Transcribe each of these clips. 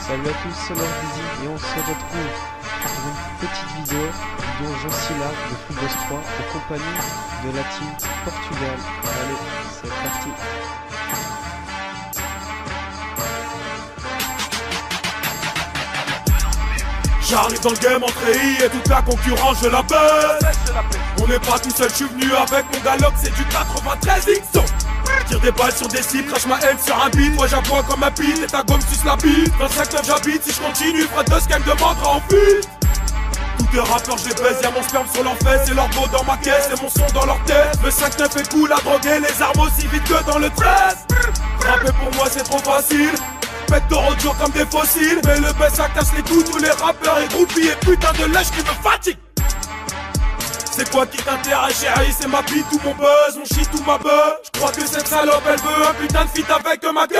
Salut à tous, c'est Lord Dizzy et on se retrouve pour une petite vidéo dont Jean Silla de Footboss 3 en compagnie de la team Portugal. Allez, c'est parti. J'arrive dans le game en treillis et toute la concurrence je la baisse. On n'est pas tout seul, je suis venu avec mon galop, c'est du 93 XO. Tire des balles sur des cibles, crache ma haine sur un beat. Moi j'aboie comme un beat et ta gomme suce la bite. 25-9 j'habite, si je continue, Fred de ce qu'elle me demandera en fuite. Tous les rappeurs je les baise, y'a mon sperme sur leurs fesses et leur dos dans ma caisse et mon son dans leur tête. Le 5-9 est cool à droguer, les armes aussi vite que dans le 13. Rapper pour moi c'est trop facile, pectoraux durs comme des fossiles. Mais le baisse ça casse les coups, tous les rappeurs et groupies et putain de lèche qui me fatigue. C'est quoi qui t'intéresse chérie, c'est ma bite ou mon buzz, mon shit ou ma buzz. J'crois que cette salope elle veut un putain de feat avec ma gueule.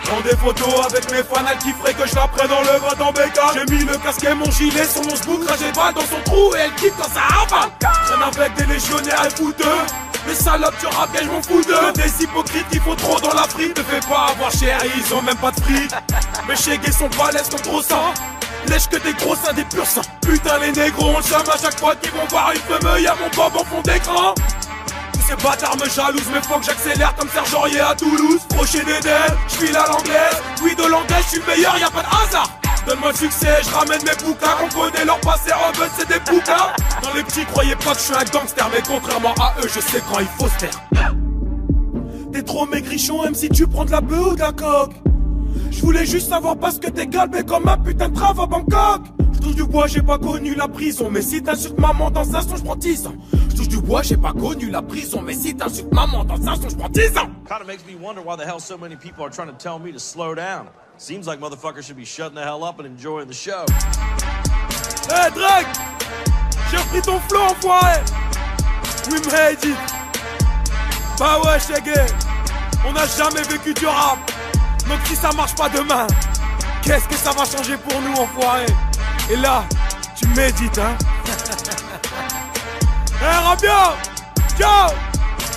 J'prends des photos avec mes fans, elle kifferait que je la prenne dans le vote en bécane. J'ai mis le casque et mon gilet sur mon sbouk, rangé balle dans son trou et elle kiffe quand ça avale. Traîne avec des légionnaires et fouteux, les salopes du rap, je m'en fous d'eux. Des hypocrites qui font trop dans la frite. Ne fais pas avoir chérie, ils ont même pas de fric. Mes chégués sont balèzes comme trop sang. Lèche que des gros seins, des purs seins. Putain les négros, on le chame à chaque fois qu'ils vont voir une femme. Y'a mon bob en fond d'écran. Tous ces bâtards me jalousent, mais faut que j'accélère comme Serge Aurier à Toulouse. Crochet d'Eden, j'file à l'anglaise. Oui de l'anglaise, j'suis le meilleur, y'a pas de hasard. Donne-moi le succès, j'ramène mes bouquins. On connaît leur passé, en veut c'est des bouquins. Dans les petits, croyez pas que je suis un gangster, mais contrairement à eux, je sais quand il faut se taire. T'es trop maigrichon, même si tu prends de la bœuf ou de la coque. Je voulais juste savoir parce que t'es galbé comme un putain de trave à Bangkok. Je touche du bois, j'ai pas connu la prison. Mais si t'insultes maman dans un son, j'prends 10 ans. Je touche du bois, j'ai pas connu la prison. Mais si t'insultes maman dans un son, j'prends 10 ans. Kinda makes me wonder why the hell so many people are trying to tell me to slow down. Seems like motherfuckers should be shutting the hell up and enjoying the show. Hey Drake, j'ai repris ton flow enfoiré. We made it. Bah ouais chégué, on n'a jamais vécu du rap. Donc si ça marche pas demain, qu'est-ce que ça va changer pour nous enfoiré? Et là, tu médites hein. Eh Rabio, ciao.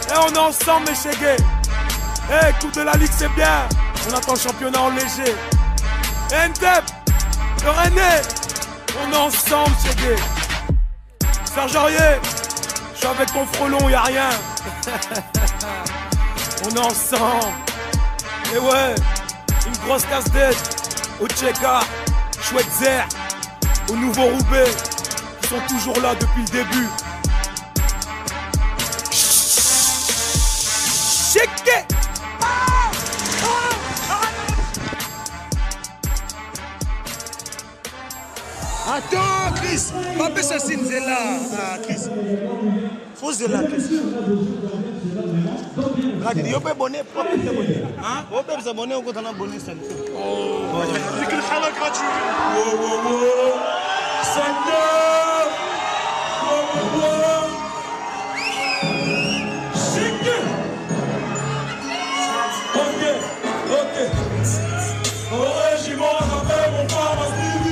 Eh on est ensemble mes chégués. Eh coupe de la ligue c'est bien. On attend le championnat en léger. Eh Ntep, le René, on est ensemble chégués. Serge Aurier, je suis avec ton frelon, y'a rien. On est ensemble. Et ouais, une grosse casse-tête au Tcheka, Chouette Zer, au Nouveau Roubaix, qui sont toujours là depuis le début. Checké. Attends, Chris, pas besoin de Zela. Ah, Chris. Faut Zela, Chris. Regarde, yo peux bonnet, pas peut bonnet. Hein? On peut se bonnet, on compte en bonnet, ça. Oh, c'est que le travail gratuit. Wow, wow, wow. 5-9. Wow, wow, wow. Checké. Ok. Au régiment, j'appelle mon Farmas TV.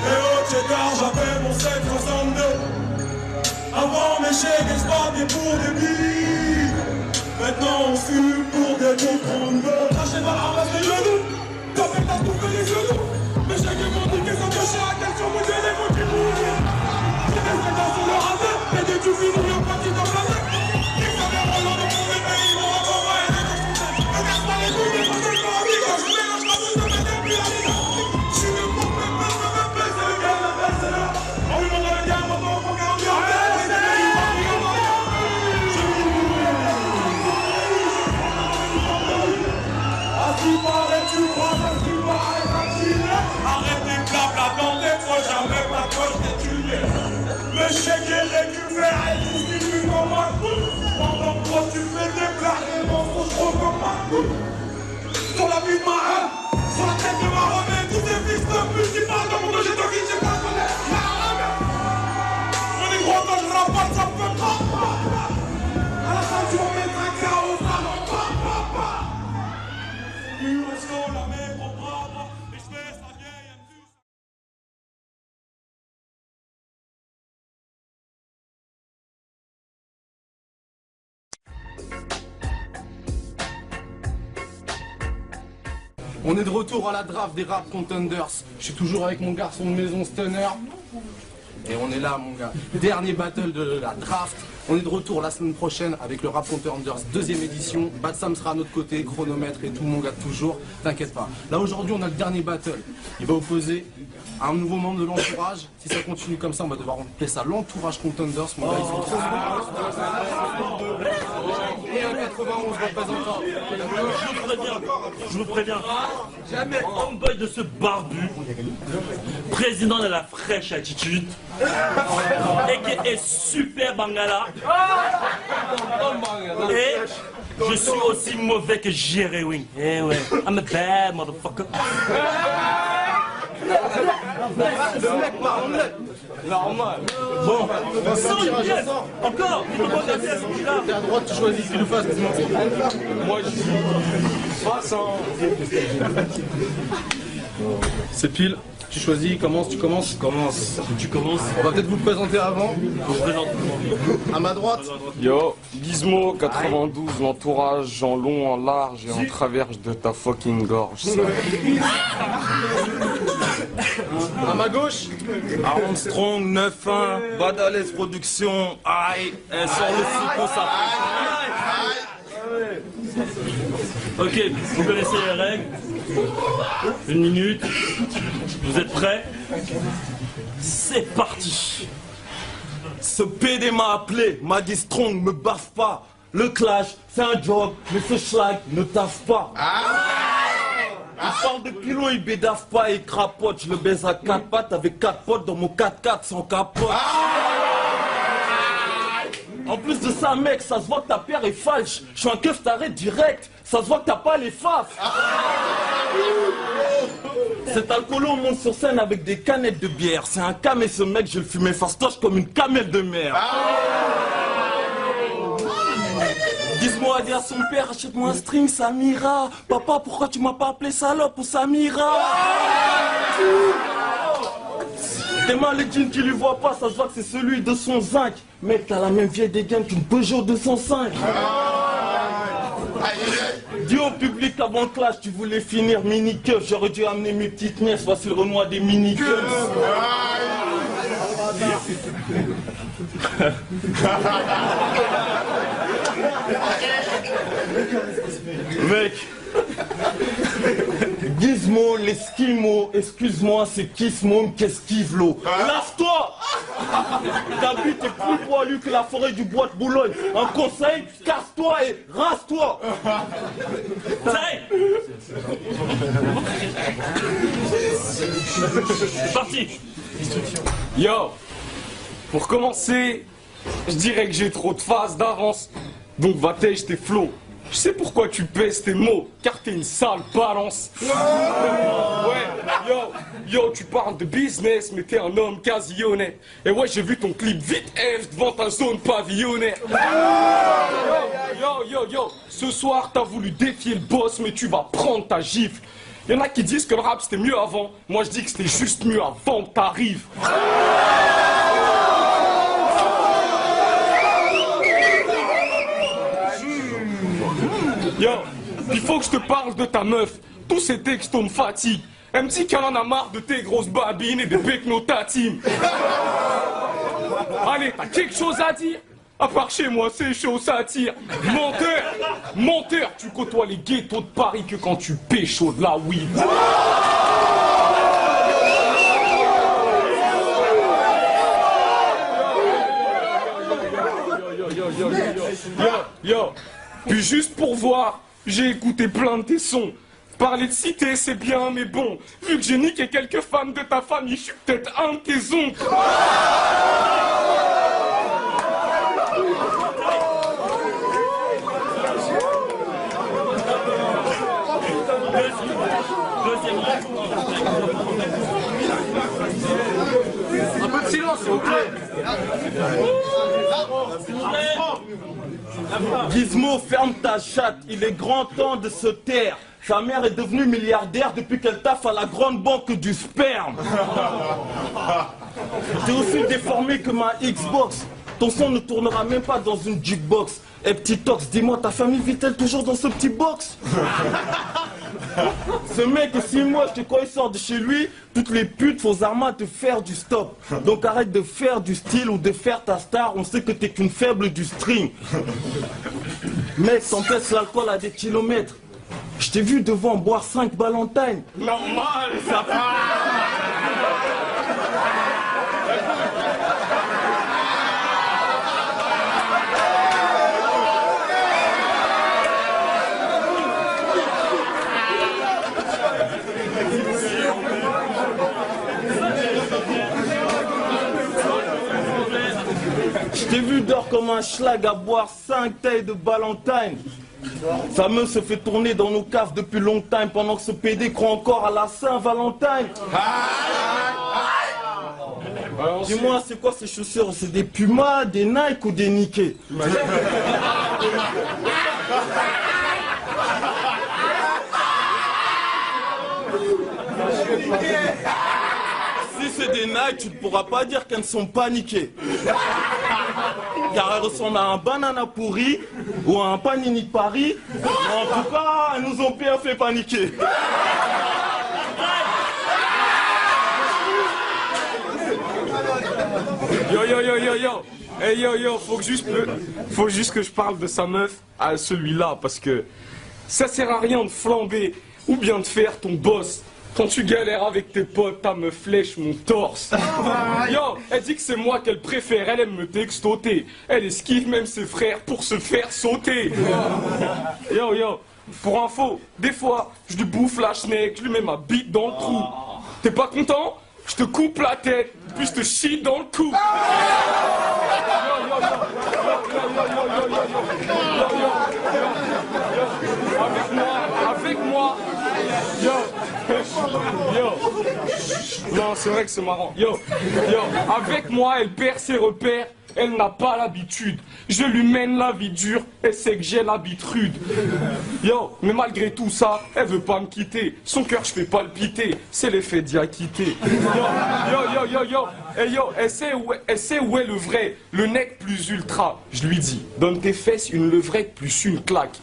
Et au Tcheka, j'appelle mon 762. Avant mes chèques, je partais pour des billes. Maintenant on fume pour des micro-ondes. Lâchez pas la race des genoux. T'as fait ta touffe les genoux. Mes chèques m'ont dit que ça te chante. Elles sont mon téléphone qui mourit. J'ai des séquences sur le radar. Et des tout finis, y'a pas de dans la tête. Ils sont bien rollants de mon bébé. Ils vont encore voir et des confondations. Ne casse pas les couilles, des fois c'est pas amigo. Je mélange pas tout, je mets des pieds à l'île. Je suis de pour me faire, c'est le gars, le best, c'est là. On lui montre le diable, on faut qu'on regarde. Arrête tes blabla dans tes proches, jamais ma coche t'es tué. Le chèque est récupéré, tu distribues comme un coup. Pendant que toi tu fais des blagues, les mensonges trop comme un coup. Sur la vie de ma haine, sur la tête de ma remède, tous ces fils de pute qui parlent dans mon dos, j'ai ton guide, j'ai pas de connaître. On est gros quand je rappe, ça me fait pas. À la fin tu vas mettre un chaos, ça m'en pas. La mer au bras, et je laisse la vieille. On est de retour à la draft des Rap Contenders. Je suis toujours avec mon garçon de maison Stunner. Et on est là, mon gars. Dernier battle de la draft. On est de retour la semaine prochaine avec le Rap Contenders 2e édition. Bad Sam sera à notre côté, chronomètre et tout, mon gars, toujours. T'inquiète pas. Là, aujourd'hui, on a le dernier battle. Il va opposer un nouveau membre de l'entourage. Si ça continue comme ça, on va devoir appeler ça l'entourage Contenders. Mon gars, ils sont trop et un 91 représentant. Je vous préviens, jamais homeboy de ce barbu, président de la fraîche attitude, et qui est super bangala, et je suis aussi mauvais que Jerry Wing. Eh ouais, I'm a bad motherfucker. Le mec parle normal. Bon, sans une pièce, encore, il me demande la pièce, il est là. T'es à droite, tu choisis ce qu'il nous fasse. Moi je dis face C'est pile. Tu choisis, commence, tu commences. Tu commences. On va peut-être vous présenter avant. Je vous présente. À ma droite. Yo, Gizmo 92, l'entourage en long, en large et en travers de ta fucking gorge. À ma gauche. Armstrong 9-1, Badales Productions, aïe, elle sort le psycho, ça. Ok, vous connaissez les règles. 1 minute. Vous êtes prêts? C'est parti. Ce PD m'a appelé, m'a dit Strong, me baffe pas. Le clash, c'est un job, mais ce schlag ne taffe pas. Il parle de pilon, il bédaffe pas, il crapote. Je le baise à 4 pattes avec 4 potes dans mon 4x4 sans capote. En plus de ça, mec, ça se voit que ta paire est falche. Je suis un keuf taré direct, ça se voit que t'as pas les faf. Cet alcoolo, on monte sur scène avec des canettes de bière. C'est un cam et ce mec, je le fumais fastoche comme une camelle de mer. Dis-moi à dire à son père, achète-moi un string, Samira. Papa, pourquoi tu m'as pas appelé salope ou Samira? T'es mal les jeans qui lui voient pas, ça se voit que c'est celui de son zinc. Mec, t'as la même vieille dégaine qu'une Peugeot 205. Dis au public avant le clash, tu voulais finir mini-keuf. J'aurais dû amener mes petites nièces, voici le Renoir des mini-keufs. Mec, Gizmo, l'esquimau, excuse-moi, c'est Kismo, qu'esquive l'eau. Lave-toi! Ta bite est plus poilue que la forêt du bois de Boulogne. Un conseil, casse-toi et rase-toi! C'est parti. Yo, pour commencer, je dirais que j'ai trop de phase d'avance. Donc va tèche tes flots. Je sais pourquoi tu pèses tes mots, car t'es une sale balance. Ouais, yo, tu parles de business, mais t'es un homme quasi honnête. Et ouais, j'ai vu ton clip vite F devant ta zone pavillonnaire. Yo, ce soir t'as voulu défier le boss, mais tu vas prendre ta gifle. Y'en a qui disent que le rap c'était mieux avant, moi je dis que c'était juste mieux avant que t'arrives. Yo, il faut que je te parle de ta meuf. Tous ces textos me fatiguent. Elle me dit qu'elle en a marre de tes grosses babines et des pecnotatines. Allez, t'as quelque chose à dire? À part chez moi, c'est chaud, ça tire. Menteur, tu côtoies les ghettos de Paris que quand tu pécho de la weed. Yo. Puis juste pour voir, j'ai écouté plein de tes sons. Parler de cité, c'est bien, mais bon, vu que j'ai niqué quelques femmes de ta famille, je suis peut-être un de tes oncles. Un peu de silence, s'il vous plaît. Gizmo, ferme ta chatte, il est grand temps de se taire. Sa mère est devenue milliardaire depuis qu'elle taffe à la grande banque du sperme. T'es aussi déformé que ma Xbox. Ton son ne tournera même pas dans une jukebox. Et petit Tox, dis-moi, ta famille vit-elle toujours dans ce petit box? Ce mec, 6 mois, je te crois, il sort de chez lui, toutes les putes font armes te faire du stop. Donc arrête de faire du style ou de faire ta star, on sait que t'es qu'une faible du string. Mec, t'empêches l'alcool à des kilomètres. Je t'ai vu devant boire 5 Ballantines. Normal, ça Je t'ai vu dehors comme un schlag à boire 5 tailles de Ballantine. Sa meuf se fait tourner dans nos caves depuis longtemps pendant que ce PD croit encore à la Saint-Valentin. Dis-moi, c'est quoi ces chaussures? C'est des Pumas, des Nike ou des Nike? Si c'est des Nike, tu ne pourras pas dire qu'elles ne sont pas niquées. Car elles ressemblent à un banana pourri ou à un panini de Paris. Mais en tout cas, elles nous ont bien fait paniquer. Yo. Hey yo, faut juste que je parle de sa meuf à celui-là, parce que ça sert à rien de flamber ou bien de faire ton boss. Quand tu galères avec tes potes, ta meuf flèche mon torse. Yo, elle dit que c'est moi qu'elle préfère, elle aime me textoter. Elle esquive même ses frères pour se faire sauter. Yo, pour info, des fois, je lui bouffe la schneck, je lui mets ma bite dans le trou. T'es pas content? Je te coupe la tête, puis je te chie dans le cou. Avec moi. Yo. Non, c'est vrai que c'est marrant. Yo, avec moi, elle perd ses repères. Elle n'a pas l'habitude. Je lui mène la vie dure et c'est que j'ai l'habitude. Yo, mais malgré tout ça, elle veut pas me quitter. Son cœur je fais palpiter. C'est l'effet diaquité. Yo. Et yo, elle sait où est le vrai, le nec plus ultra. Je lui dis, donne tes fesses une levrette plus une claque.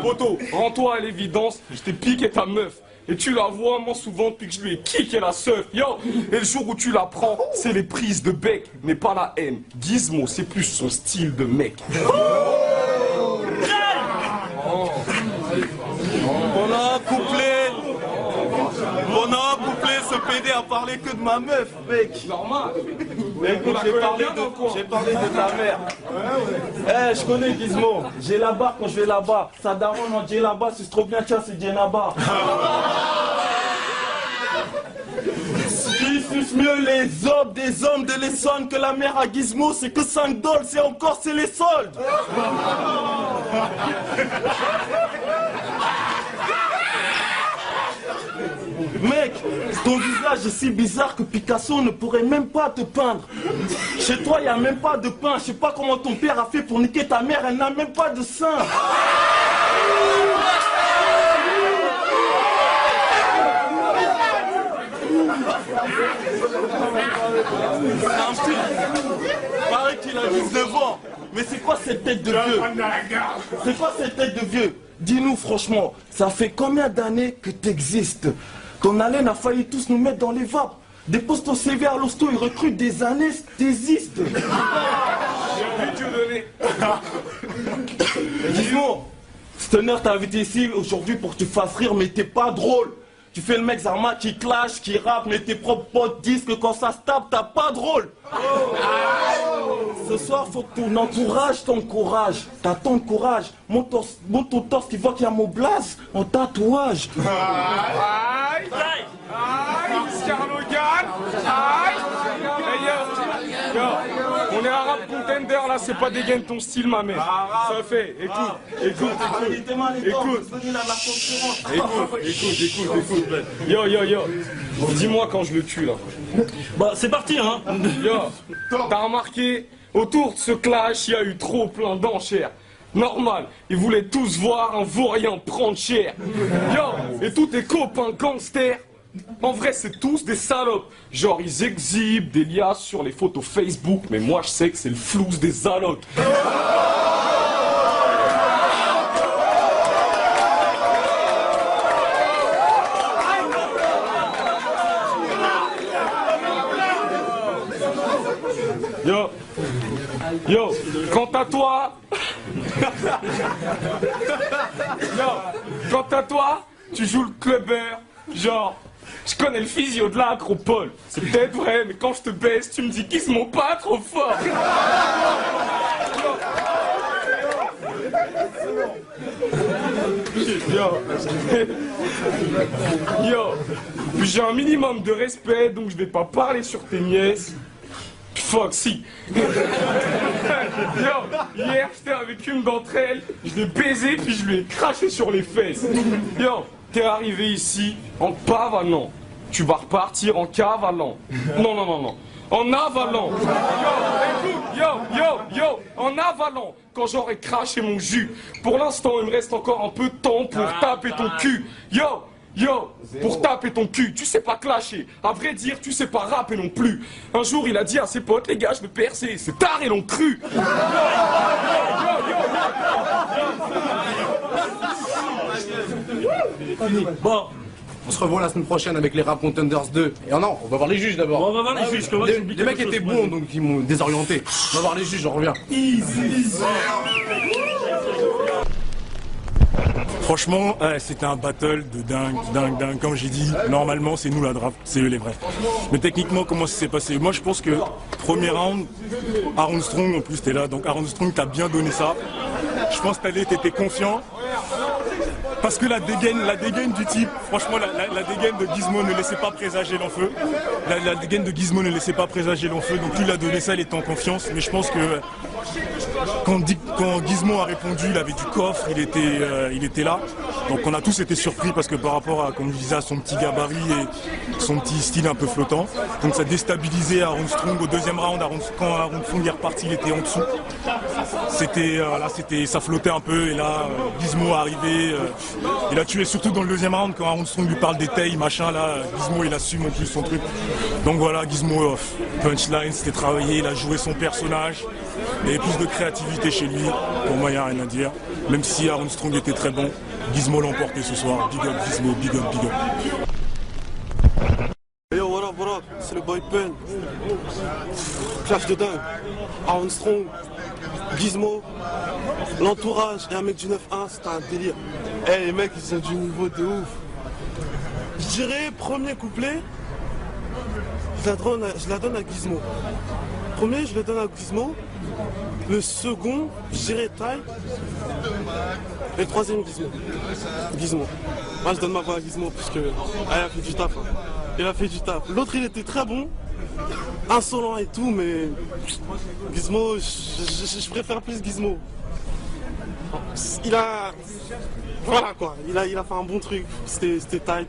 Poto, rends-toi à l'évidence, je t'ai piqué ta meuf. Et tu la vois moins souvent depuis que je lui ai kické la seuf. Yo, et le jour où tu la prends, c'est les prises de bec, mais pas la haine. Gizmo, c'est plus son style de mec. On a un couplet, ce PD a parlé que de ma meuf, mec. Normal. Mais écoute, j'ai parlé de ta mère. Je connais Gizmo, j'ai la barre quand je vais là-bas. Ça daronne en j'ai là-bas, c'est trop bien, tiens, c'est Djenaba. Qui suce mieux les hommes des hommes de l'Essonne que la mère à Gizmo, c'est que 5 $, c'est encore, c'est les soldes. Mec, ton visage est si bizarre que Picasso ne pourrait même pas te peindre. Chez toi, il n'y a même pas de pain. Je sais pas comment ton père a fait pour niquer ta mère, elle n'a même pas de sein. Pareil qu'il a 19 ans. Mais c'est quoi cette tête de vieux? C'est quoi cette tête de vieux? Dis-nous franchement, ça fait combien d'années que t'existes? Ton haleine a failli tous nous mettre dans les vapes. Dépose ton CV à l'hosto, ils recrutent des anesthésistes. J'ai envie de te donner. Dis-moi, Stoner t'a invité ici aujourd'hui pour que tu fasses rire, mais t'es pas drôle. Tu fais le mec Zarma qui clash, qui rappe, mais tes propres potes disent que quand ça se tape, t'as pas de rôle. Ce soir, faut que ton entourage t'encourage. T'as ton courage. Monte ton torse, tu vois qu'il y a mon blaze en tatouage. Aïe, Scarlogan. Aïe. Yo, on est arabe contender là, c'est pas dégaine ton style, ma mère. Ça fait, écoute. Yo. Dis-moi quand je le tue là. Bah, c'est parti, hein. Yo, t'as remarqué, autour de ce clash, il y a eu trop plein d'enchères. Normal, ils voulaient tous voir un vaurien prendre cher. Yo, et tous tes copains gangsters, en vrai, c'est tous des salopes. Genre, ils exhibent des liasses sur les photos Facebook, mais moi, je sais que c'est le flouze des allocs. Yo, quant à toi... Yo, quant à toi, tu joues le clubbeur, genre... Je connais le physio de l'Acropole. C'est peut-être vrai, mais quand je te baisse, tu me dis qu'ils se m'ont pas trop fort. Yo, puis j'ai un minimum de respect, donc je vais pas parler sur tes nièces. Fuck, si. Yo, hier, j'étais avec une d'entre elles, je l'ai baisé, puis je lui ai craché sur les fesses. Yo, t'es arrivé ici en pavanant. Tu vas repartir en cavalant. Non, non, non, non. En avalant. Yo, en avalant. Quand j'aurai craché mon jus. Pour l'instant, il me reste encore un peu de temps pour taper ton cul. Yo, pour taper ton cul, tu sais pas clasher. À vrai dire, tu sais pas rapper non plus. Un jour, il a dit à ses potes, les gars, je vais percer. C'est tard, ils l'ont cru. Bon, on se revoit la semaine prochaine avec les Rap Contenders 2. Et non, on va voir les juges d'abord. Bon, on va voir les juges. Les mecs étaient bons, donc ils m'ont désorienté. On va voir les juges, je reviens. Franchement, c'était un battle de dingue. Comme j'ai dit, normalement, c'est nous la draft, c'est eux les vrais. Mais techniquement, comment ça s'est passé? Moi, je pense que premier round, Aaron Strong, en plus, t'es là. Donc Aaron Strong, t'as bien donné ça. Je pense que t'étais confiant. Parce que la dégaine du type, franchement, la dégaine de Gizmo ne laissait pas présager l'enfeu. La dégaine de Gizmo ne laissait pas présager l'enfeu. Donc lui, il a donné ça, il était en confiance. Mais je pense que quand Gizmo a répondu, il avait du coffre, il était là. Donc on a tous été surpris parce que par rapport à, comme je disais, à son petit gabarit et son petit style un peu flottant. Donc ça déstabilisait Aaron Strong au deuxième round. Quand Aaron Strong est reparti, il était en dessous. Ça flottait un peu et là, Gizmo est arrivé. Il a tué surtout dans le deuxième round quand Aaron Strong lui parle des tailles, machin là. Gizmo il assume en plus son truc. Donc voilà, Gizmo, punchline, c'était travaillé, il a joué son personnage. Il y avait plus de créativité chez lui. Pour moi, il n'y a rien à dire. Même si Aaron Strong était très bon, Gizmo l'a emporté ce soir. Big up Gizmo, big up, big up. Yo, what up, c'est le boy Pen. Clash de dingue. Aaron Strong, Gizmo, l'entourage et un mec du 9-1, c'était un délire. Eh les mecs, ils sont du niveau de ouf. Je dirais, premier couplet, je la donne à Gizmo. Premier, je le donne à Gizmo. Le second, je dirais Taille. Et le troisième, Gizmo. Moi, je donne ma voix à Gizmo parce que il a fait du taf. Hein. Il a fait du taf. L'autre, il était très bon, insolent et tout, mais Gizmo, je préfère plus Gizmo. Voilà quoi, il a fait un bon truc. C'était Taille.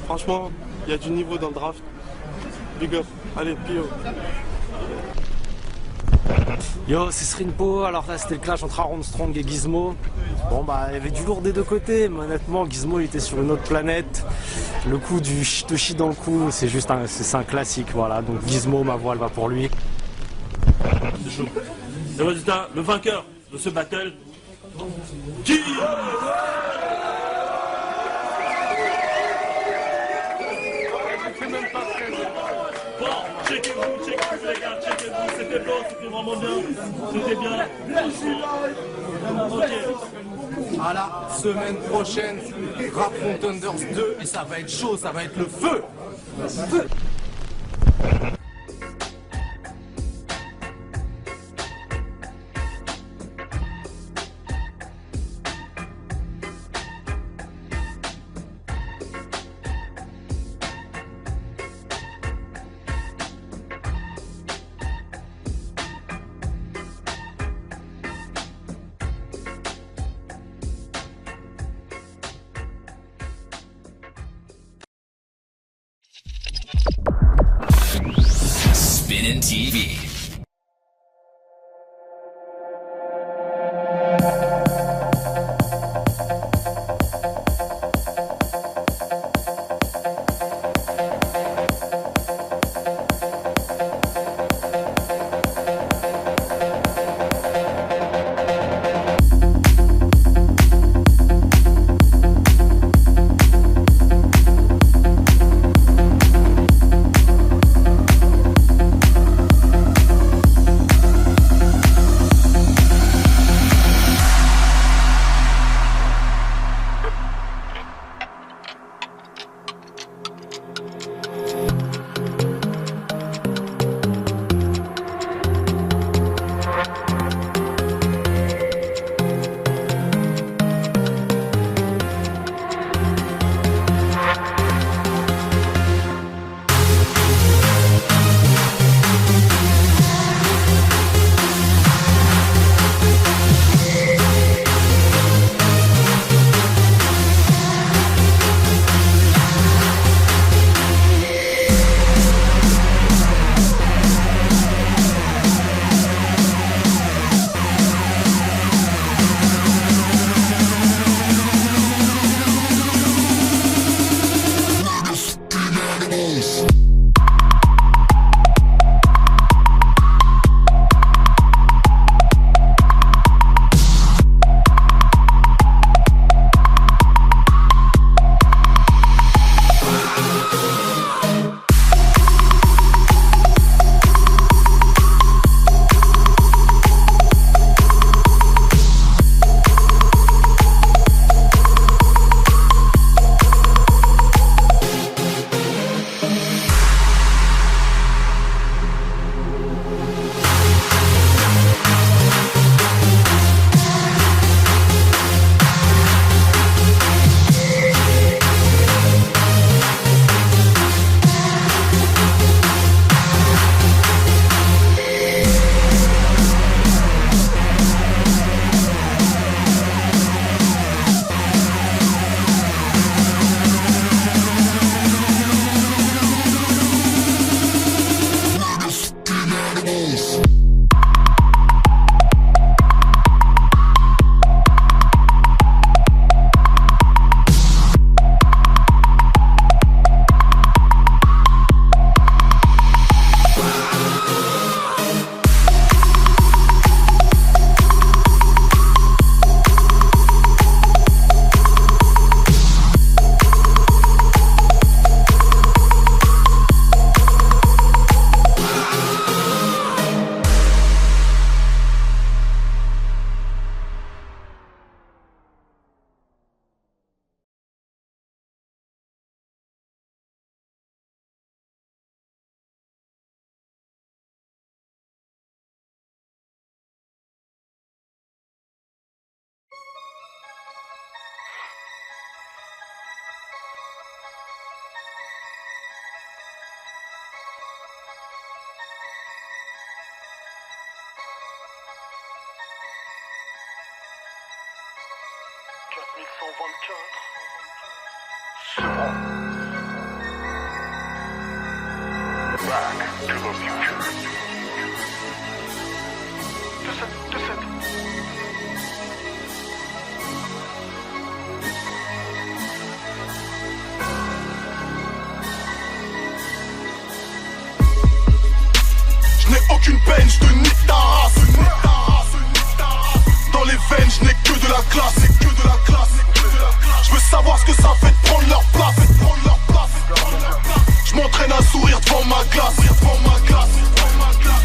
Franchement, il y a du niveau dans le draft. Big up. Allez, Pio. Yo, c'est Srinpo. Alors là, c'était le clash entre Aaron Strong et Gizmo. Bon, bah, il y avait du lourd des deux côtés, mais honnêtement, Gizmo, il était sur une autre planète. Le coup du Shitoshi dans le cou, c'est juste un classique, voilà. Donc Gizmo, ma voix, elle va pour lui. C'est chaud. Le résultat, le vainqueur de ce battle, qui bon, checkez-vous les gars, checkez-vous, c'était bon, c'était vraiment bien, c'était bien. Ok. À la semaine prochaine, Rap Contenders 2, et ça va être chaud, ça va être le feu. Spinning TV. Je n'ai aucune peine, je te nique ta race. Dans les veines, je n'ai que de la classe. Je veux savoir ce que ça fait de prendre leur place. Je m'entraîne à sourire devant ma glace.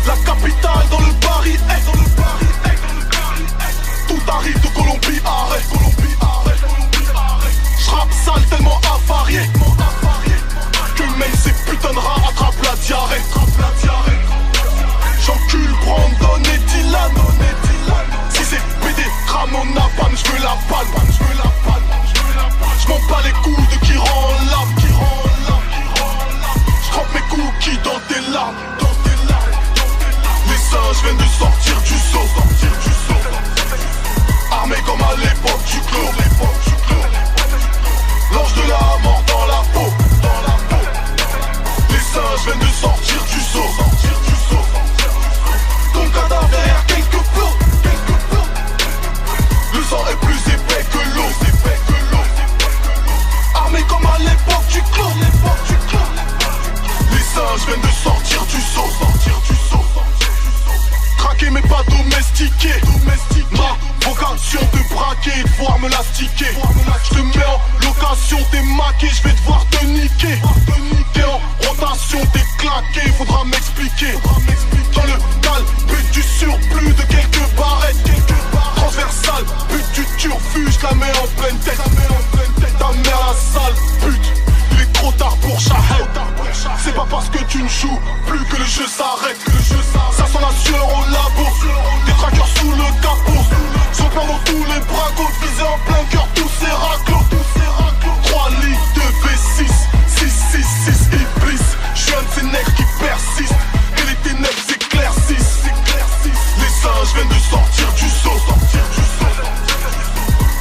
La capitale dans le Paris. Tout arrive de Colombie, arrête. Je rappe sale tellement avarié que même ces putains de rats attrapent la diarrhée. J'encule Brandon et Dylan. Si c'est BD, Ramon Napalm, je veux la palme. Je m'en bats les couilles de qui rend l'âme. Je trempe mes cookies dans tes larmes. Les singes viennent de sortir du seau. Armés comme à l'époque du clos. L'ange de la mort dans la peau. Les singes viennent de sortir du seau. Ton cadavre derrière quelques plots. Le sang est plus épais que l'eau. Armés comme à l'époque du clos. Les singes viennent de sortir du seau. Traqué mais pas domestiqué. Ma vocation de braquer et de voir me l'astiquer. Je te mets en location, t'es maqué, je vais devoir te niquer. T'es en rotation, t'es claqué, faudra m'expliquer. Dans le cal, but du surplus de quelques barrettes. Transversal, but du turfu, je la mets en pleine tête. Ta mère la sale pute, il est trop tard pour Shahid. C'est pas parce que tu ne joues plus que le jeu s'arrête. Ça sent la sueur au labo, des traqueurs sous le capot. Je repars dans tous les bracos, visés en plein cœur, tous ces raclos. 3 litres de V6, 6 Iblis. Je suis un de ces nègres qui persistent, et les ténèbres s'éclaircissent. Les singes viennent de sortir du seau.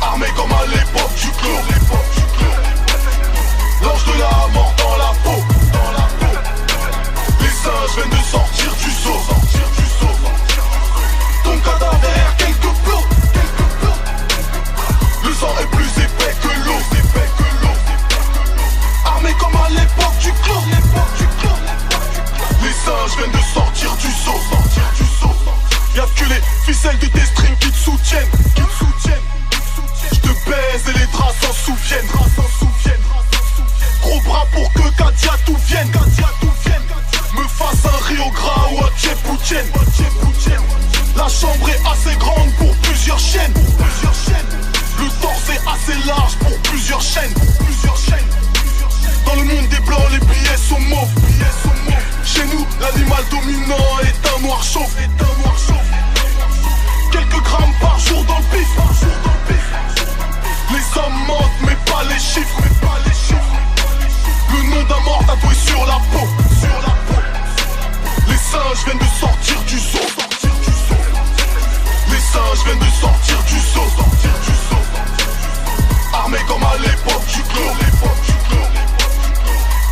Armés comme à l'époque du clos. L'ange de la mort dans la peau. Les singes viennent de sortir du seau. Ton cadavre derrière quelques plots. Le sang est plus épais que l'eau. Armés comme à l'époque du clos. Les singes viennent de sortir du seau. Y'a que les ficelles de tes strings qui te soutiennent. Je te baise et les draps s'en souviennent. Gros bras pour que Katia tout vienne. Me fasse un Rio Gras ou un Tchèpoutienne. La chambre est assez grande pour plusieurs chaînes. Le torse est assez large pour plusieurs chaînes. Dans le monde des blancs, les billets sont mauves. Chez nous, l'animal dominant est un noir chauve. Quelques grammes par jour dans le pif. Les hommes mentent mais pas les chiffres. Le nom d'un mort tatoué sur la peau. Les singes viennent de sortir du seau. Les singes viennent de sortir du seau. Armés comme à l'époque du clos.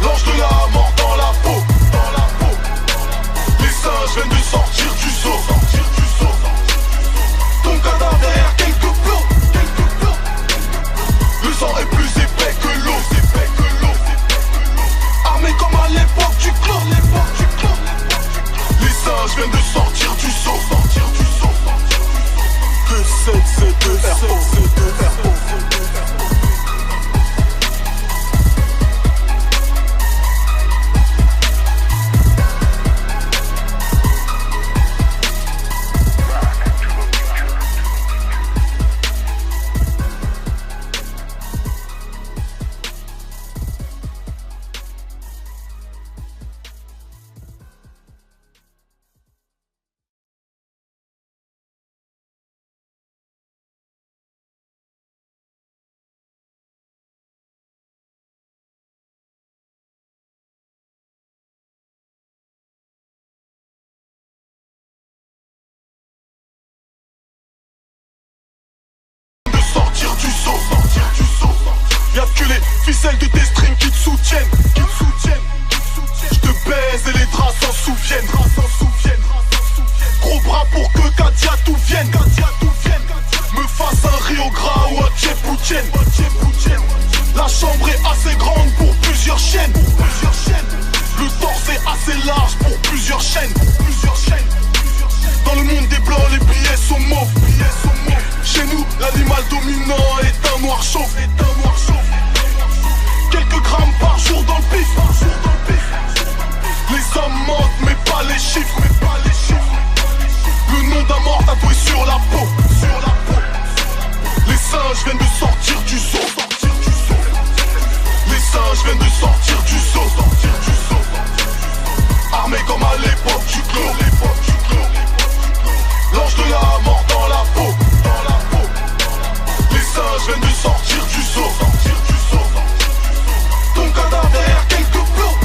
L'ange de la mort dans la peau. Les singes viennent de sortir du seau. Ton cadavre derrière quelques plots. Le sang est plus épais que l'eau. Armés comme à l'époque du clos. Les singes viennent de sortir du seau. 2-7, c'est 2-7. Y'a que les ficelles de tes strings qui te soutiennent. J'te baise et les draps s'en souviennent. Gros bras pour que Katia tout vienne. Me fasse un Rio Gras ou un Tchèpoutienne. La chambre est assez grande pour plusieurs chaînes. Le torse est assez large pour plusieurs chaînes. Dans le monde des blancs, les billets sont mauves. Chez nous, l'animal dominant est un noir chauve. Quelques grammes par jour dans le pif. Les hommes mentent mais pas les chiffres. Le nom d'un mort tatoué sur la peau. Les singes viennent de sortir du zoo. Les singes viennent de sortir du zoo. Armés comme à l'époque du clos. L'ange de la mort dans la peau. Les singes viennent de sortir du zoo. Ton cadavre derrière quelques plots.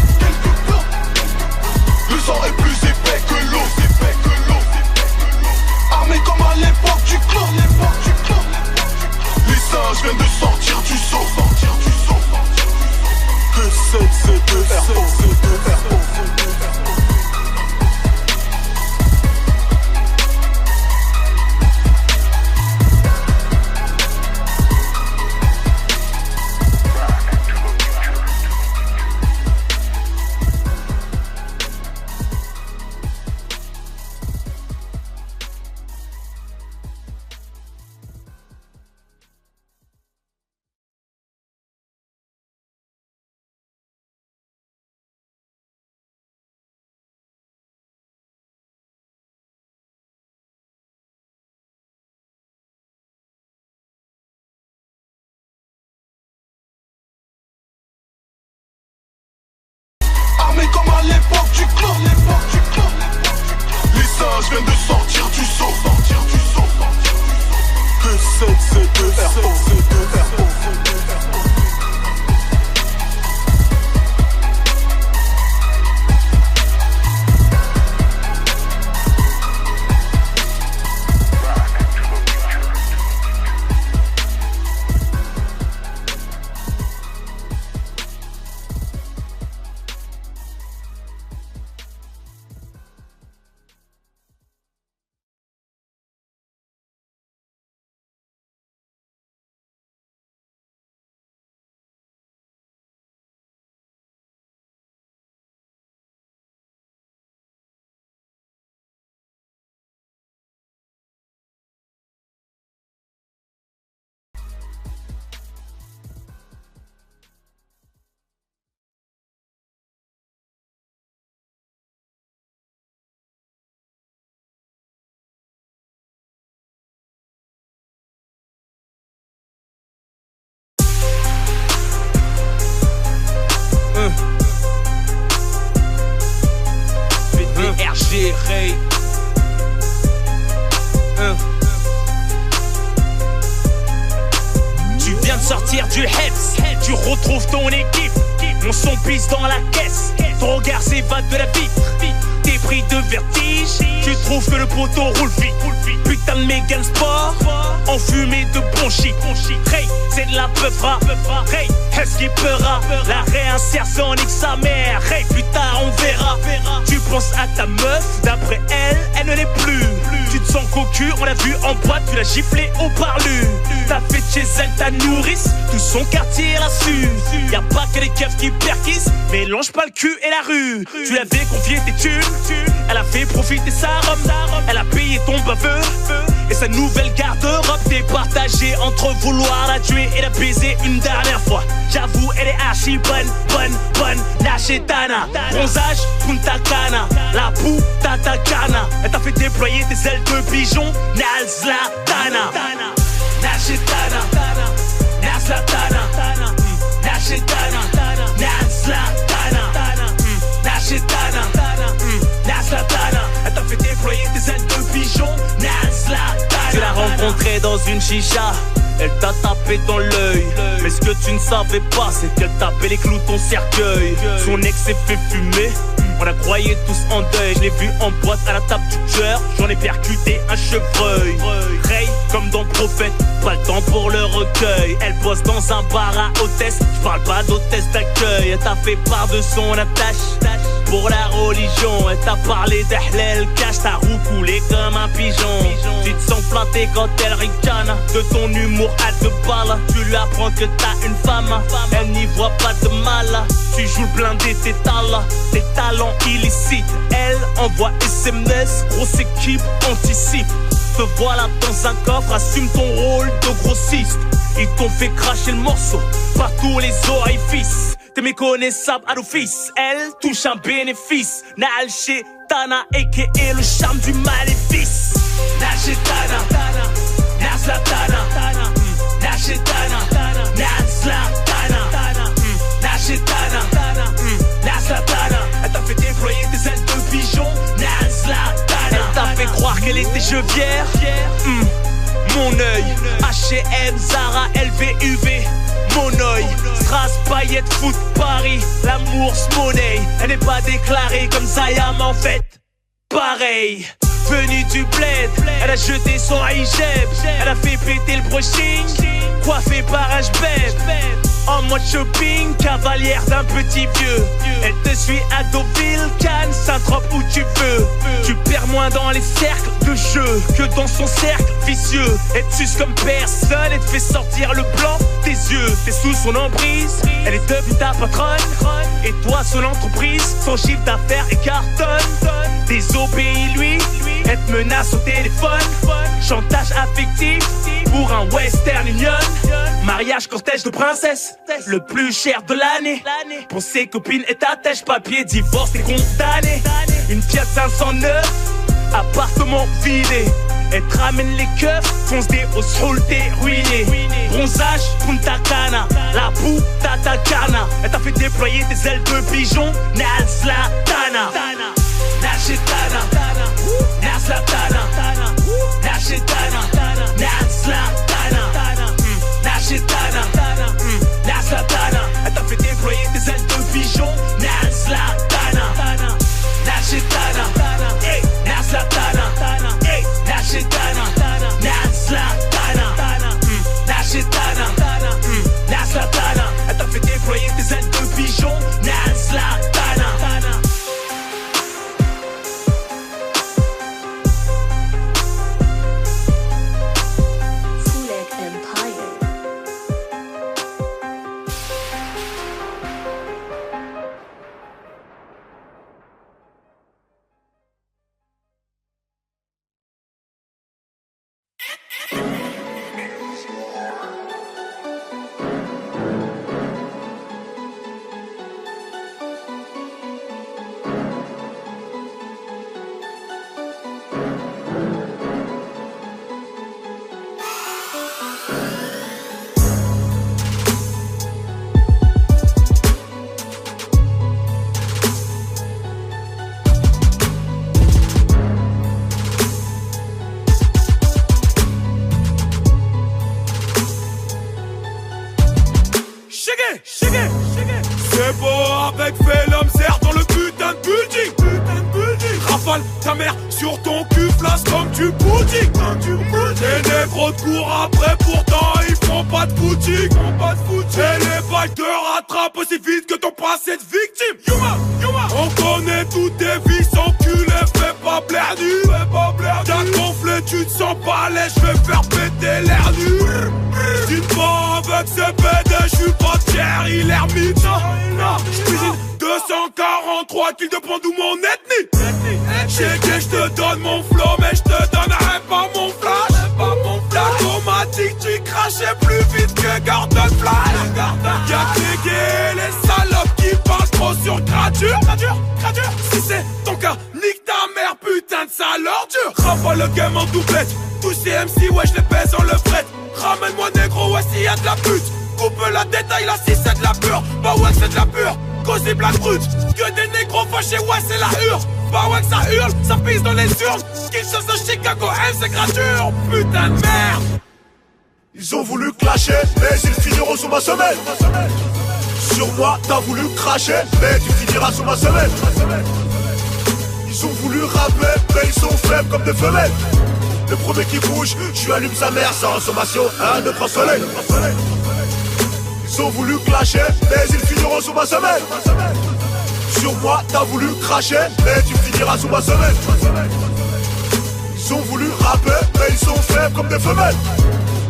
Le sang est plus épais que l'eau. Armés comme à l'époque du clos. Les singes viennent de sortir du zoo. Que c'est de RO. Comme à l'époque du clos. Les singes viennent de sortir du zoo. Que c'est de RO. RG Ray. Tu viens de sortir du Heps, tu retrouves ton équipe. Mon son pisse dans la caisse, ton regard s'évade de la vitre. T'es pris de vertige, tu trouves que le poteau roule vite. Putain de Mégane Sport, enfumé de bon shit. Ray, c'est de la peufra. Ray, est-ce qu'il peura? La réinsertion nique sa mère. Ray, plus tard on verra. Tu penses à ta meuf, d'après elle, elle ne l'est plus. Tu te sens cocu, on l'a vu en boîte, tu l'as giflé au parlu. T'as fait de chez elle ta nourrice, tout son quartier l'a su. Y'a pas que les keufs qui perquissent, mélange pas le cul et la rue. Tu l'avais confié tes thunes, elle a fait profiter sa robe. Elle a payé ton baveux et sa nouvelle garde-robe. T'es partagé entre vouloir la tuer et la baiser une dernière fois. J'avoue, elle est archi bonne, la chétana. Bronzage, Punta Cana, la poux, Tata Cana. Elle t'a fait déployer tes ailes de pigeon, Nazlatana. Nazlatana, Nazlatana, Nazlatana, Nazlatana, Nazlatana. Elle t'a fait déployer tes ailes de pigeon, Nazlatana. Tu l'as rencontrée dans une chicha, elle t'a tapé dans l'œil. Mais ce que tu ne savais pas, c'est qu'elle tapait les clous ton cercueil. Son ex s'est fait fumer, On la croyait tous en deuil. Je l'ai vu en boîte à la table du tueur. J'en ai percuté un chevreuil. Ray comme dans Prophète, pas le temps pour le recueil. Elle bosse dans un bar à hôtesse. Je parle pas d'hôtesse d'accueil. Elle t'a fait part de son attache pour la religion. Elle t'a parlé d'Ahlel cache. Ta roue coulée comme un pigeon. Tu te sens flatté quand elle ricane de ton humour à deux balles. Tu lui apprends que t'as une femme. Elle n'y voit pas de mal. Tu joues le blindé, tes talents illicites. Elle envoie SMS, grosse équipe anticipe. Te voilà dans un coffre, assume ton rôle de grossiste. Ils t'ont fait cracher le morceau par tous les orifices. T'es méconnaissable à l'office. Elle touche un bénéfice. Naal Shetana, a.k.a. le charme du maléfice. Naal Shetana, Naal Zlatana, Naal Shetana, Naal Zlatana, Naal Shetana, Naal Zlatana. Elle t'a fait déployer des ailes de pigeon. Naal Zlatana. Elle t'a fait croire qu'elle était chevière. Mon œil, H&M, Zara, LVUV. Mon œil, Strass, paillettes, foot, Paris. L'amour, monnaie. Elle n'est pas déclarée comme Zayam en fait. Pareil, venue du bled. Elle a jeté son hijab. Elle a fait péter le brushing. Coiffée par H-Beb. En mode shopping, cavalière d'un petit vieux. Elle te suit à Deauville, Cannes, Saint-Tropez où tu veux. Tu perds moins dans les cercles de jeu que dans son cercle vicieux. Elle te suce comme personne et te fait sortir le blanc des yeux. T'es sous son emprise, elle est devenue ta patronne. Et toi son entreprise, son chiffre d'affaires est cartonne. Désobéis lui, elle te menace au téléphone. Chantage affectif pour un Western Union. Mariage cortège de princesse, le plus cher de l'année. Pour ses copines et ta tèche, papier, divorce, t'es condamné. Une Fiat 509, appartement vidé. Elle te ramène les keufs, fonce des hausses, t'es ruiné. Bronzage, Punta Cana, la boue, Tata Cana. Elle t'a fait déployer tes ailes de pigeon. Naal Zlatana, Naal Shetana, Naal Zlatana, Naal Shetana, Naal Zlatana, Naal Shetana, Naal Zlatana. Elle t'a fait déployer tes ailes de pigeon. Naal Zlatana, Naal Shetana, Naal Zlatana, Naal Shetana, Naal Zlatana, Naal Shetana, Naal Zlatana. Elle t'a fait déployer tes ailes de pigeon. Naal Zlatana. C'est beau avec Velum, serre dans le putain de building. Rafale ta mère sur ton cul, flash comme du pudding. Les négros te courent après, pourtant ils font pas de footing. Et les balles te rattrapent aussi vite que ton passé de victime. On connaît toutes tes vies, enculé, fais pas blaire nu. T'as gonflé, tu te sens pas laid, je vais faire péter l'air nu. Dis pas avec ce PD, j'suis pas tiers, il est ermite. J'cuisine 243 kills de points d'où mon ethnie. Checké, j'te donne mon flow, mais j'te donnerai pas mon flash. L'automatique, tu crachais plus vite que Gordon Flash. Y'a que les gays, les salopes qui parlent trop sur gradure. Si c'est ton cas, nique ta mère, putain de sale ordure. Rafale le game en doublette, tous ces MC, ouais j'les pèse en le fret. Ramène-moi négro, ouais s'il y a de la pute. Coupe la détail, là si c'est de la pure. Bah ouais c'est de la pure, cause des blagues brutes. Que des négros fâchés, ouais c'est la hurle. Bah ouais que ça hurle, ça pisse dans les urnes. Qu'ils chassent de Chicago, M c'est gradure. Putain de merde. Ils ont voulu clasher, mais ils finiront sous ma semelle. Sur moi t'as voulu cracher, mais tu finiras sous ma semelle. Ils ont voulu rapper, mais ils sont faibles comme des femelles. Le premier qui bouge, je lui allume sa mère sans sommation. 1, 2, 3 soleil. Ils ont voulu clasher, mais ils finiront sous ma semelle. Sur moi, t'as voulu cracher, mais tu finiras sous ma semelle. Ils ont voulu rapper, mais ils sont faibles comme des femelles.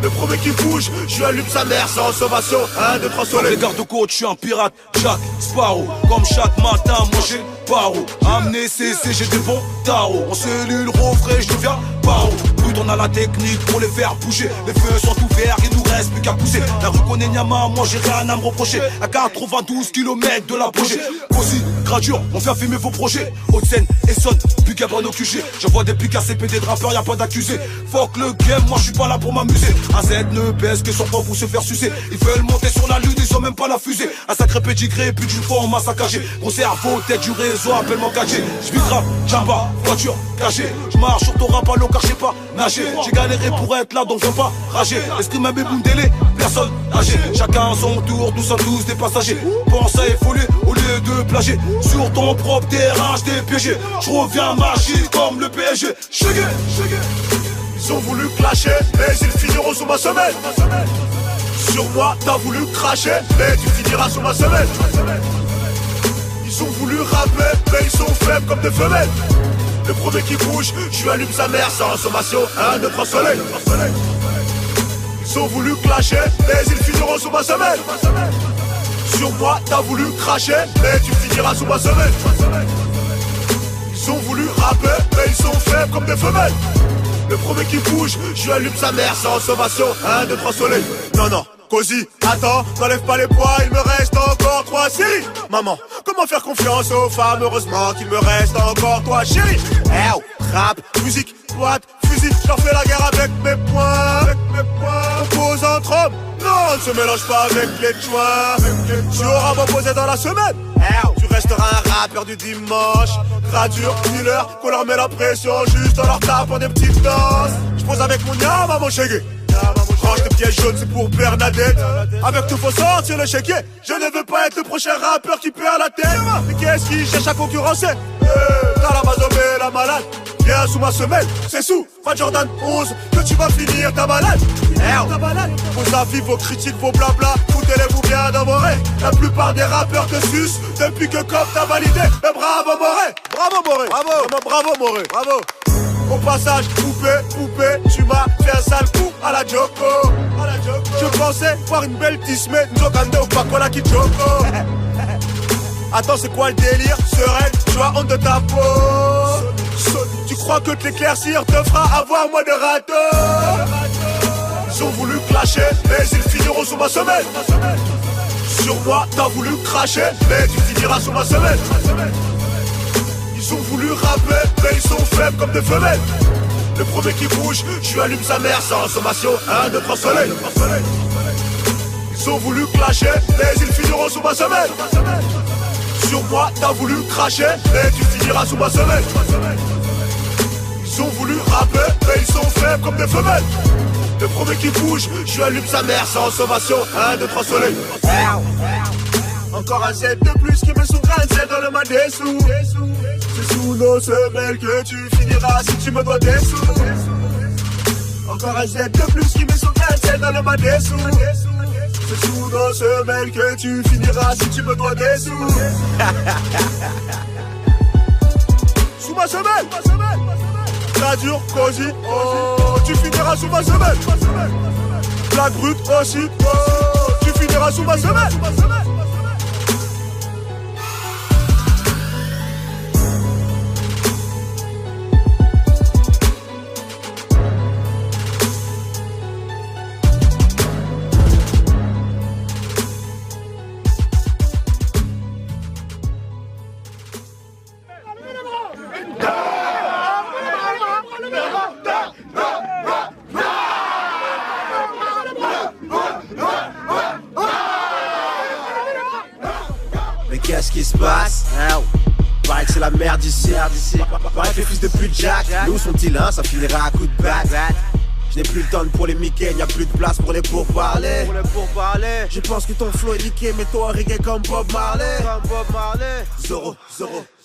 Le premier qui bouge, je lui allume sa mère sans sommation. 1, 2, 3 soleil. Les gardes-côtes, je suis un pirate, Jack Sparrow. Comme chaque matin, moi j'ai paro. Amené CC, j'ai des bons tarots. En cellule, refrais, je deviens paro. Brut, on a la technique pour les faire bouger. Les feux sont ouverts, il nous reste plus qu'à pousser. La rue connaît Nyama, moi j'ai rien à me reprocher. À 92 km de l'apogée. Aussi, gradure, on vient filmer vos projets. Haute-Seine, Essonne, Puga, Brano, QG. J'envoie des pics à CPD de rappeurs, y'a pas d'accusé. Fuck le game, moi je suis pas là pour m'amuser. AZ ne baisse que son propre pour se faire sucer. Ils veulent monter sur la lune, ils ont même pas la fusée. Un sacré pédigré, puis d'une fois on m'a saccagé. Gros cerveau, tête du réseau, appelle-moi KG. J'vis grave, jamba, voiture, cachée. J'marche sur ton rap à l'eau car j'sais pas nager. J'ai galéré pour être là donc viens pas rager. Esprit m'a béboundélé, personne âgé. Chacun à son tour, nous sommes tous des passagers. Pense à effoler au lieu de plager. Sur ton propre terrain, j't'ai piégé. J'reviens magique comme le PSG. Chégué, chégué. Ils ont voulu clasher, mais ils finiront sous ma semelle. Sur moi, t'as voulu cracher, mais tu finiras sous ma semelle. Ils ont voulu rapper, mais ils sont faibles comme des femelles. Le premier qui bouge, je lui allume sa mère sans sommation. 1, 2, 3 soleil. Ils ont voulu clasher, mais ils finiront sous ma semelle. Sur moi, t'as voulu cracher, mais tu finiras sous ma semelle. Ils ont voulu rapper, mais ils sont faibles comme des femelles. Le premier qui bouge, je lui allume sa mère sans sommation. 1, 2, 3 soleil. Non, non, Cozy, attends, n'enlève pas les poids, il me reste encore 3 séries. Maman, comment faire confiance aux femmes? Heureusement qu'il me reste encore toi, chérie. Oh, rap, musique, boîte, fusil, j'en fais la guerre avec mes poings. On pose entre hommes, non, ne se mélange pas avec les joints. Tu auras proposé dans la semaine. Tu resteras un rappeur du dimanche. Gradure, dealer, qu'on leur met la pression juste en leur tapant des petites danses. J'pose avec mon Nyama, mon chégué. Range tes pièges jaunes, c'est pour Bernadette. Avec tout faut sortir le chéquier. Je ne veux pas être le prochain rappeur qui perd la tête. Mais qu'est-ce qui cherche à concurrencer? T'as la Mazomé, la malade. Viens sous ma semelle, c'est sous Fat Jordan 11 que tu vas finir ta balade. Vos avis, vos critiques, vos blabla, foutez-les-vous bien dans vos règles. La plupart des rappeurs te sucent depuis que Cop t'a validé. Mais bravo Moré, bravo Moré, bravo, bravo Moré, bravo. Au passage, poupée, tu m'as fait un sale coup à la Joko. Je pensais voir une belle tismée, Nzokande ou Pakola qui Joko. Attends, c'est quoi le délire? Sereine, tu as honte de ta peau. Tu crois que t'éclaircir te fera avoir moins de râteaux? Ils ont voulu clasher, mais ils finiront sous ma semelle. Sur moi, t'as voulu cracher, mais tu finiras sous ma semelle. Ils ont voulu rapper, mais ils sont faibles comme des femelles. Le premier qui bouge, je lui allume sa mère sans sommation. 1, 2, 3 soleil. Ils ont voulu clasher, mais ils finiront sous ma semelle. Sur moi, t'as voulu cracher, mais tu finiras sous ma semelle. Ils ont voulu rapper, mais ils sont faibles comme des femelles. Le premier qui bouge, je lui allume sa mère sans sommation. 1, 2, 3 soleil. Encore un set de plus qui me sous grain de sel dans le mat des sous. C'est sous nos semelles que tu finiras si tu me dois des sous. Encore un set de plus qui me sous grain de sel dans le mat des sous. C'est sous nos semelles que tu finiras si tu me dois des sous. Sous ma semelle. Gradure, Cozy, oh, tu finiras sous ma semelle. Blague brute aussi, oh, tu finiras sous ma semelle. Qu'est-ce qui se passe? Paraît que c'est la merde ici. Paraît que les fils de pute Jack, nous sont-ils un, ça finira à coup de batte. Je n'ai plus le temps pour les Mickey, y'a plus de place pour les pourparlers. Je pense que ton flow est niqué, mais toi reggae comme Bob Marley. Zoro.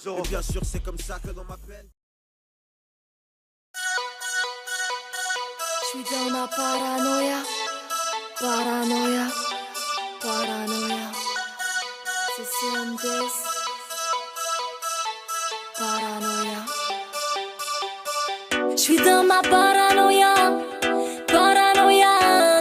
Et bien sûr c'est comme ça que l'on m'appelle. Je suis dans ma paranoïa. C'est CMDS. Paranoïa. Je suis dans ma paranoïa.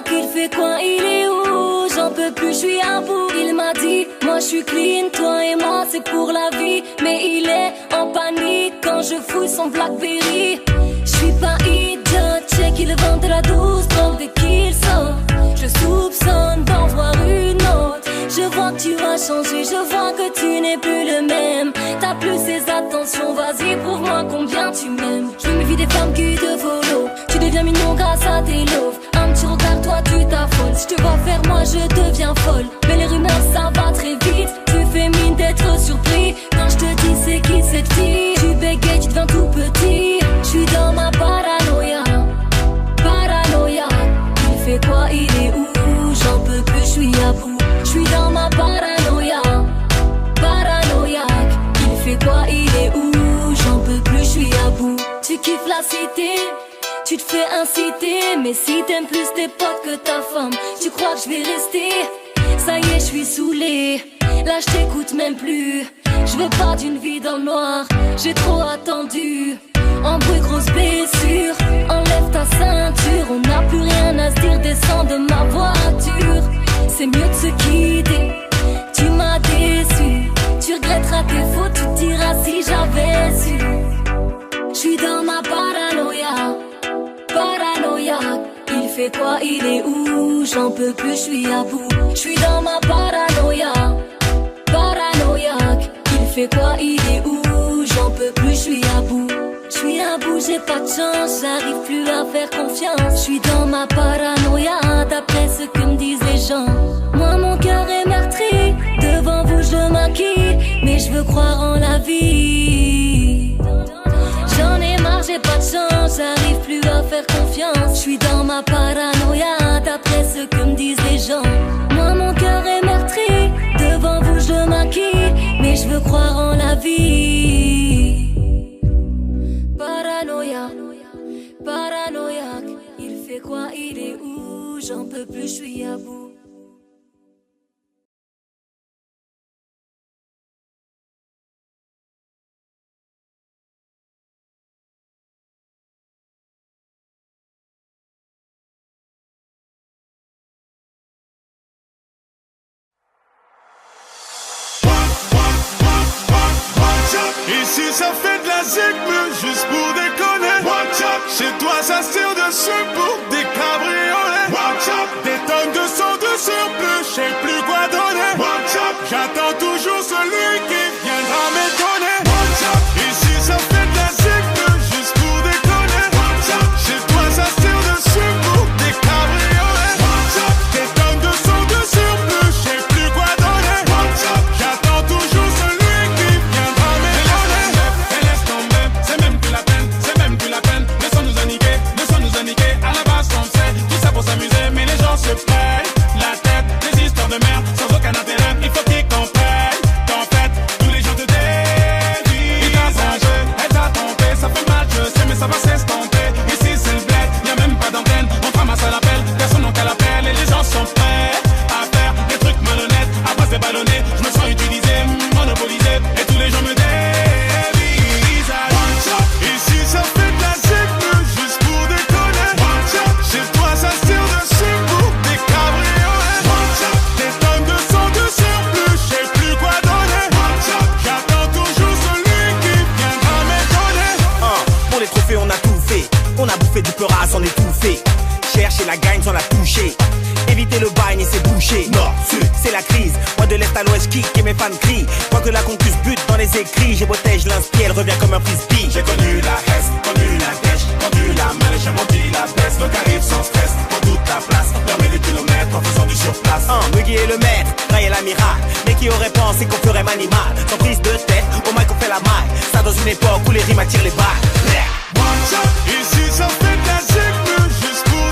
Qu'il fait quoi, il est où? J'en peux plus, je suis à bout. Il m'a dit, moi je suis clean, toi et moi c'est pour la vie. Mais il est en panique quand je fouille son Blackberry. Je suis pas idiote, check qu'il vend de la douce drogue dès qu'il sort. Je soupçonne d'en voir une autre. Je vois que tu as changé, je vois que tu n'es plus le même. T'as plus ces attentions, vas-y prouve-moi combien tu m'aimes. Je me vis des femmes qui te follow. Tu deviens mignon grâce à tes loves. Un petit regard, toi tu t'affoles. Si tu vois faire moi je deviens folle. Mais les rumeurs ça va très vite. Tu fais mine d'être surpris quand je te dis c'est qui cette fille. Tu bégayes, tu deviens tout petit. Je suis dans ma paranoïa. Il fait quoi, il est où? J'en peux plus, je suis à bout. Je suis dans ma paranoïa. Il fait quoi, il est où? J'en peux plus, je suis à bout. Tu kiffes la cité, tu te fais inciter. Mais si t'aimes plus tes potes que ta femme, tu crois que je vais rester? Ça y est, je suis saoulée. Là je t'écoute même plus. Je veux pas d'une vie dans le noir. J'ai trop attendu. En bruit, grosse blessure. Enlève ta ceinture. On n'a plus rien à se dire. Descends de ma voiture. C'est mieux de se quitter. Tu m'as déçu. Tu regretteras tes fautes. Tu te diras si j'avais su. J'suis dans ma paranoïa. Il fait quoi, il est où? J'en peux plus, j'suis à bout. J'suis dans ma paranoïa. Il fait quoi, il est où? J'en peux plus, j'suis à bout. J'suis à bout, j'ai pas de chance. J'arrive plus à faire confiance. J'suis dans ma paranoïa. D'après ce que me disent les gens. Moi mon cœur est meurtri. Devant vous je maquille. Mais je veux croire en la vie. J'en ai marre, j'ai pas de chance. J'arrive plus à faire confiance. J'suis dans ma paranoïa. D'après ce que me disent les gens. Moi mon cœur est meurtri. Devant vous je maquille. Mais je veux croire en la vie. Paranoïaque, il fait quoi, il est où? J'en peux plus, je suis à bout. Ici ça fait de la zigme juste pour déconner. Chez toi ça se tire dessus pour des cabriolets. Des tonnes de sang de surplus, je sais plus quoi donner. J'attends toujours celui qui viendra m'étonner. Ici ça fait de la zigme juste pour déconner. Chez toi ça se tire dessus pour des cabriolets. Des tonnes de sang de surplus, je sais plus quoi donner. J'attends toujours celui qui viendra m'étonner. Et laisse tomber, c'est même plus la peine, c'est même plus la peine. Laissons nous aniquer, à la base on sait. Tout ça pour s'amuser, mais les gens se payent la tête. Des histoires de merde, sans aucun intérêt. Il faut qu'ils comprennent qu'en fait, tous les gens te dévient. Il t'a changé, elle t'a trompé. Ça fait mal, je sais, mais ça va s'estomper. Ici c'est le bled, y'a même pas d'antenne. On ramasse à l'appel, personne n'en qu'à l'appel. Et les gens sont prêts à faire des trucs malhonnêtes. À base de ballonner, je me sens utilisé, monopolisé. Et tous les gens me dévisagent. Ici ça fait de la zigme juste pour déconner. Chez toi ça se tire dessus pour des cabriolets. Des tonnes de sang de surplus, je sais plus quoi donner. J'attends toujours celui qui viendra m'étonner. Pour les trophées on a tout fait. On a bouffé du peur à s'en étouffer. Chercher la gagne sans la toucher. Éviter le bagne et c'est bouché. Nord, sud, c'est la crise. Moi de l'est à l'ouest kick et mes fans crient. Moi que la concuse bute dans les écrits. J'ai beauté, je l'inspire, elle revient comme un frisbee. J'ai connu la haine, connu la dèche, connu la mal, j'ai menti la baisse. Donc arrive sans stress, prends toute ta place. Permets des kilomètres en faisant du surplace. Muggy est le maître, Ray est l'amiral. Mais qui aurait pensé qu'on ferait manimal? Sans prise de tête, au mic on fait la maille. Ça dans une époque où les rimes attirent les balles. Ici ça fait de la zigme juste pour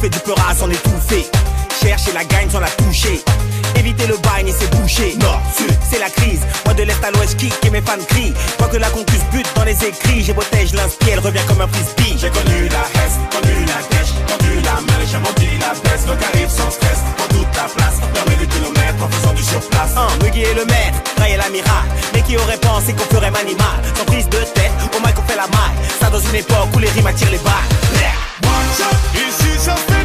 bouffé du peur à s'en étouffer. Chercher la gagne sans la toucher. Éviter le bagne et c'est bouché. Nord, sud, c'est la crise. Moi de l'est à l'ouest kick et mes fans crient. Quoi que la concuse bute dans les écrits. J'ai botège, l'inspire, elle revient comme un frisbee. J'ai connu la hesse, connu la dèche, tendu la main, j'ai menti la baisse. Le arrive sans stress, prends toute la place. Permet des kilomètres en faisant du surplace. Muggy est le maître, Ray est l'amiral. Mais qui aurait pensé qu'on ferait manimal. Sans prise de tête, au mic on fait la maille. Ça dans une époque où les rimes attirent les balles. Ici ça fait